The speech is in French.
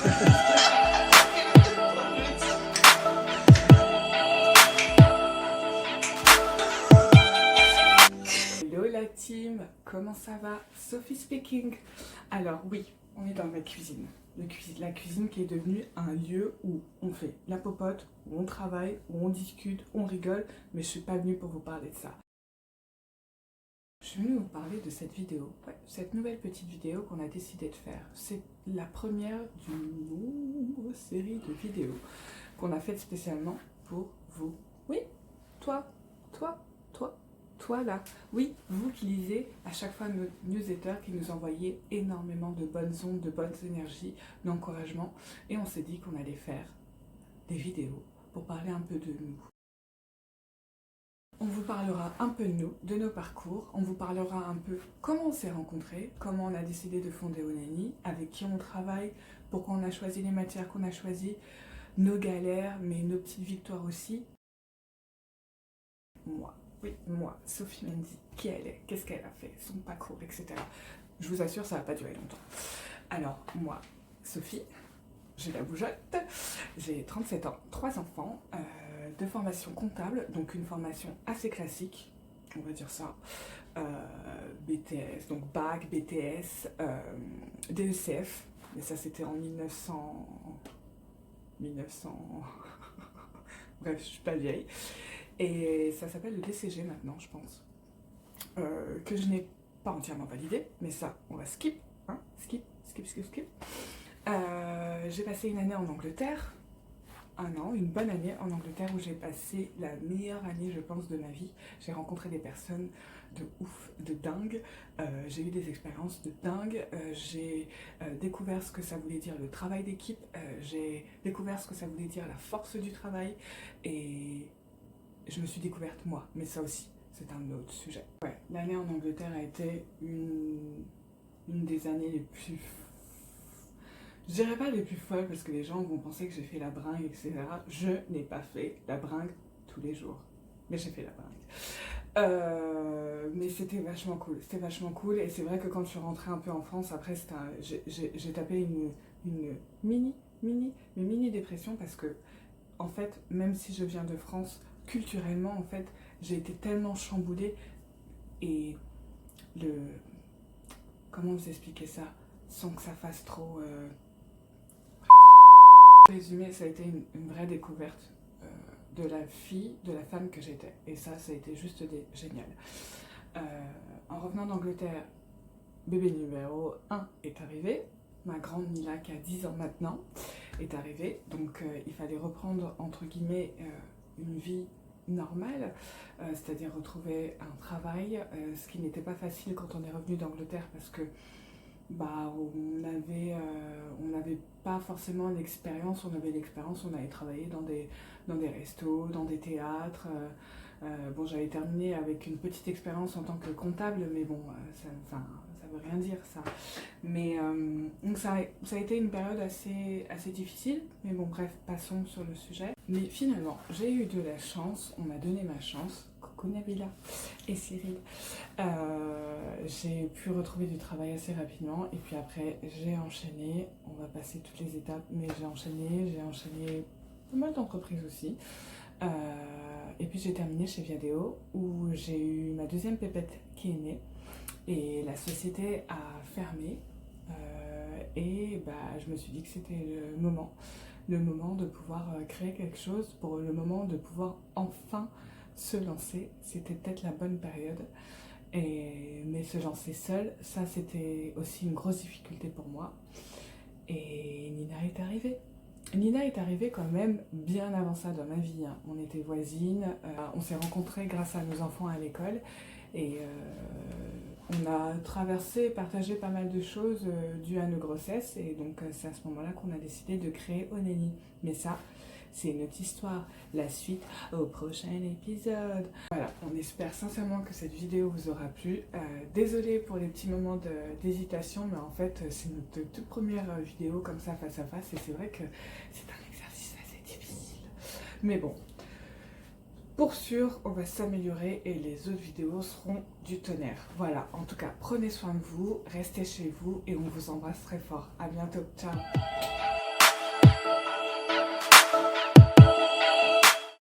Hello la team, comment ça va? Sophie speaking. Alors oui, on est dans la cuisine. La cuisine qui est devenue un lieu où on fait la popote, où on travaille, où on discute, où on rigole, mais je suis pas venue pour vous parler de ça. Je suis venue vous parler de cette vidéo, cette nouvelle petite vidéo qu'on a décidé de faire. C'est la première d'une longue série de vidéos qu'on a faite spécialement pour vous. Oui, toi là. Oui, vous qui lisez à chaque fois nos newsletters, qui nous envoyez énormément de bonnes ondes, de bonnes énergies, d'encouragement. Et on s'est dit qu'on allait faire des vidéos pour parler un peu de nous. On vous parlera un peu de nous, de nos parcours, on vous parlera un peu comment on s'est rencontrés, comment on a décidé de fonder Onani, avec qui on travaille, pourquoi on a choisi les matières qu'on a choisies, nos galères, mais nos petites victoires aussi. Moi, Sophie Mendy, qui elle est, qu'est-ce qu'elle a fait, son parcours, etc. Je vous assure, ça va pas durer longtemps. Alors, moi, Sophie, j'ai la bougeotte, j'ai 37 ans, 3 enfants, 2 formations comptables, donc une formation assez classique, on va dire ça, BTS, donc bac, BTS, DECF, mais ça c'était en 1900... Bref, je suis pas vieille. Et ça s'appelle le DCG maintenant, je pense, que je n'ai pas entièrement validé, mais ça, on va skip, hein, skip. J'ai passé une année en Angleterre, un an, une bonne année en Angleterre où j'ai passé la meilleure année, je pense, de ma vie. J'ai rencontré des personnes de ouf, de dingue, j'ai eu des expériences de dingue, j'ai découvert ce que ça voulait dire le travail d'équipe, j'ai découvert ce que ça voulait dire la force du travail, et je me suis découverte moi, mais ça aussi, c'est un autre sujet. Ouais, l'année en Angleterre a été une des années les plus... Je dirais pas les plus folles parce que les gens vont penser que j'ai fait la bringue, etc. Je n'ai pas fait la bringue tous les jours, mais j'ai fait la bringue. Mais c'était vachement cool, et c'est vrai que quand je suis rentrée un peu en France, après j'ai tapé une mini dépression parce que, en fait, même si je viens de France, culturellement, en fait, j'ai été tellement chamboulée, et comment vous expliquer ça sans que ça fasse trop... Résumé, ça a été une vraie découverte de la femme que j'étais, et ça a été juste génial. En revenant d'Angleterre, bébé numéro 1 est arrivé, ma grande Mila qui a 10 ans maintenant est arrivée, donc il fallait reprendre entre guillemets une vie normale, c'est-à-dire retrouver un travail, ce qui n'était pas facile quand on est revenu d'Angleterre parce que on n'avait pas forcément l'expérience, on avait l'expérience, on avait travaillé dans des restos, dans des théâtres. Bon, j'avais terminé avec une petite expérience en tant que comptable, mais bon, ça veut rien dire ça. Mais donc ça a été une période assez difficile, mais bon, bref, passons sur le sujet. Mais finalement, j'ai eu de la chance, on m'a donné ma chance. Coucou Nabila et Cyril. J'ai pu retrouver du travail assez rapidement, et puis après j'ai enchaîné, on va passer toutes les étapes, mais j'ai enchaîné pas mal d'entreprises aussi. Et puis j'ai terminé chez Viadeo où j'ai eu ma deuxième pépette qui est née, et la société a fermé, et je me suis dit que c'était le moment de pouvoir créer quelque chose, pour le moment de pouvoir enfin se lancer. C'était peut-être la bonne période, mais se lancer seule, ça c'était aussi une grosse difficulté pour moi. Et Nina est arrivée. Nina est arrivée quand même bien avant ça dans ma vie, hein. On était voisines, on s'est rencontrés grâce à nos enfants à l'école, et on a partagé pas mal de choses dues à nos grossesses, et donc c'est à ce moment-là qu'on a décidé de créer Onani. Mais ça, c'est notre histoire, la suite au prochain épisode. Voilà, on espère sincèrement que cette vidéo vous aura plu. Désolée pour les petits moments d'hésitation, mais en fait c'est notre toute première vidéo comme ça face à face, et c'est vrai que c'est un exercice assez difficile. Mais bon, pour sûr, on va s'améliorer et les autres vidéos seront du tonnerre. Voilà, en tout cas, prenez soin de vous, restez chez vous, et on vous embrasse très fort. À bientôt, ciao.